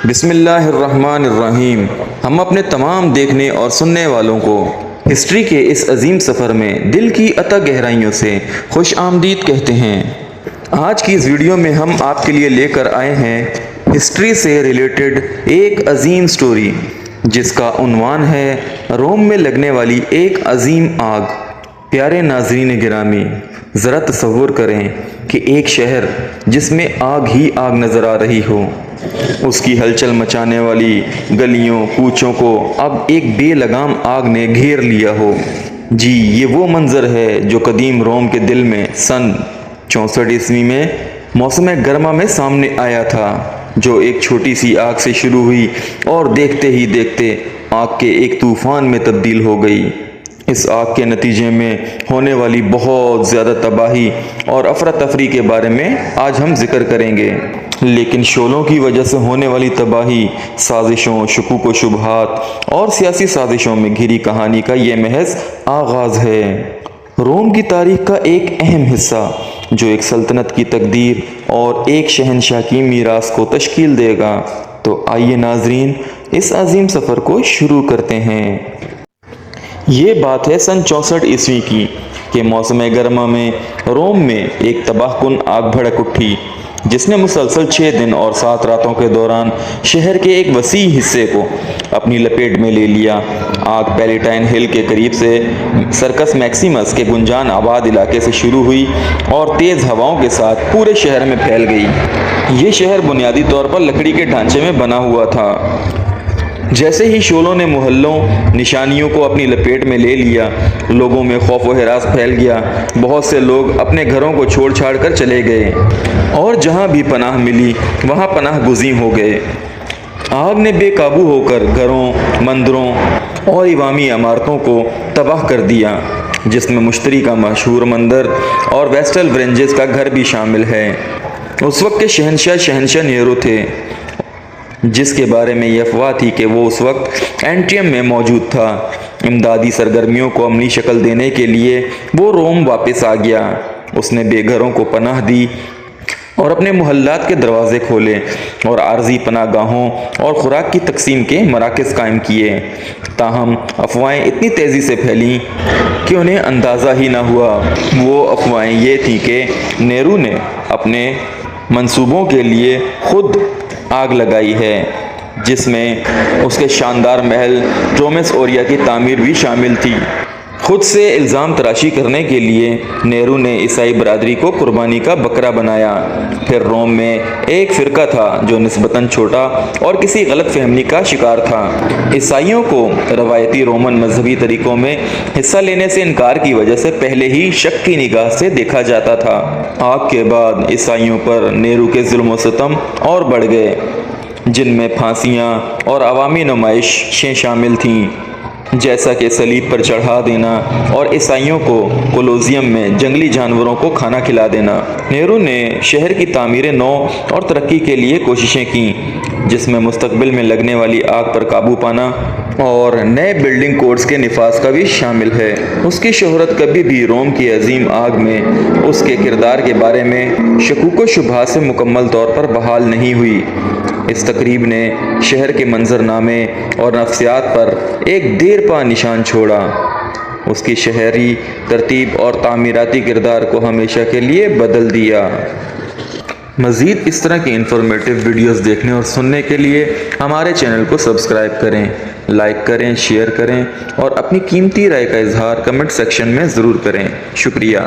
بسم اللہ الرحمن الرحیم۔ ہم اپنے تمام دیکھنے اور سننے والوں کو ہسٹری کے اس عظیم سفر میں دل کی عطا گہرائیوں سے خوش آمدید کہتے ہیں۔ آج کی اس ویڈیو میں ہم آپ کے لیے لے کر آئے ہیں ہسٹری سے ریلیٹڈ ایک عظیم سٹوری، جس کا عنوان ہے روم میں لگنے والی ایک عظیم آگ۔ پیارے ناظرین گرامی، ذرا تصور کریں کہ ایک شہر جس میں آگ ہی آگ نظر آ رہی ہو، اس کی ہلچل مچانے والی گلیوں کوچوں کو اب ایک بے لگام آگ نے گھیر لیا ہو۔ جی، یہ وہ منظر ہے جو قدیم روم کے دل میں سن 64 عیسوی میں موسم گرما میں سامنے آیا تھا، جو ایک چھوٹی سی آگ سے شروع ہوئی اور دیکھتے ہی دیکھتے آگ کے ایک طوفان میں تبدیل ہو گئی۔ اس آگ کے نتیجے میں ہونے والی بہت زیادہ تباہی اور افراتفری کے بارے میں آج ہم ذکر کریں گے، لیکن شعلوں کی وجہ سے ہونے والی تباہی، سازشوں، شکوک و شبہات اور سیاسی سازشوں میں گھری کہانی کا یہ محض آغاز ہے۔ روم کی تاریخ کا ایک اہم حصہ جو ایک سلطنت کی تقدیر اور ایک شہنشاہ کی میراث کو تشکیل دے گا۔ تو آئیے ناظرین، اس عظیم سفر کو شروع کرتے ہیں۔ یہ بات ہے سن 64 عیسوی کی کہ موسم گرما میں روم میں ایک تباہ کن آگ بھڑک اٹھی، جس نے مسلسل 6 دن اور 7 راتوں کے دوران شہر کے ایک وسیع حصے کو اپنی لپیٹ میں لے لیا۔ آگ پیلیٹائن ہل کے قریب سے سرکس میکسیمس کے گنجان آباد علاقے سے شروع ہوئی اور تیز ہواؤں کے ساتھ پورے شہر میں پھیل گئی۔ یہ شہر بنیادی طور پر لکڑی کے ڈھانچے میں بنا ہوا تھا۔ جیسے ہی شعلوں نے محلوں نشانیوں کو اپنی لپیٹ میں لے لیا، لوگوں میں خوف و ہراس پھیل گیا۔ بہت سے لوگ اپنے گھروں کو چھوڑ چھاڑ کر چلے گئے اور جہاں بھی پناہ ملی وہاں پناہ گزین ہو گئے۔ آگ نے بے قابو ہو کر گھروں، مندروں اور عوامی عمارتوں کو تباہ کر دیا، جس میں مشتری کا مشہور مندر اور ویسٹل ورنجز کا گھر بھی شامل ہے۔ اس وقت کے شہنشاہ نیرو تھے، جس کے بارے میں یہ افواہ تھی کہ وہ اس وقت اینٹیم میں موجود تھا۔ امدادی سرگرمیوں کو عملی شکل دینے کے لیے وہ روم واپس آ گیا۔ اس نے بے گھروں کو پناہ دی اور اپنے محلات کے دروازے کھولے اور عارضی پناہ گاہوں اور خوراک کی تقسیم کے مراکز قائم کیے۔ تاہم افواہیں اتنی تیزی سے پھیلیں کہ انہیں اندازہ ہی نہ ہوا۔ وہ افواہیں یہ تھیں کہ نیرو نے اپنے منصوبوں کے لیے خود آگ لگائی ہے، جس میں اس کے شاندار محل ٹرومس اوریا کی تعمیر بھی شامل تھی۔ خود سے الزام تراشی کرنے کے لیے نیرو نے عیسائی برادری کو قربانی کا بکرا بنایا۔ پھر روم میں ایک فرقہ تھا جو نسبتاً چھوٹا اور کسی غلط فہمی کا شکار تھا۔ عیسائیوں کو روایتی رومن مذہبی طریقوں میں حصہ لینے سے انکار کی وجہ سے پہلے ہی شک کی نگاہ سے دیکھا جاتا تھا۔ آگ کے بعد عیسائیوں پر نیرو کے ظلم و ستم اور بڑھ گئے، جن میں پھانسیاں اور عوامی نمائشیں شامل تھیں، جیسا کہ صلیب پر چڑھا دینا اور عیسائیوں کو کولوسیم میں جنگلی جانوروں کو کھانا کھلا دینا۔ نیرو نے شہر کی تعمیر نو اور ترقی کے لیے کوششیں کیں، جس میں مستقبل میں لگنے والی آگ پر قابو پانا اور نئے بلڈنگ کوڈز کے نفاذ کا بھی شامل ہے۔ اس کی شہرت کبھی بھی روم کی عظیم آگ میں اس کے کردار کے بارے میں شکوک و شبہات سے مکمل طور پر بحال نہیں ہوئی۔ اس تقریب نے شہر کے منظرنامے اور نفسیات پر ایک دیر پا نشان چھوڑا۔ اس کی شہری ترتیب اور تعمیراتی کردار کو ہمیشہ کے لیے بدل دیا۔ مزید اس طرح کی انفارمیٹیو ویڈیوز دیکھنے اور سننے کے لیے ہمارے چینل کو سبسکرائب کریں، لائک کریں، شیئر کریں اور اپنی قیمتی رائے کا اظہار کمنٹ سیکشن میں ضرور کریں۔ شکریہ۔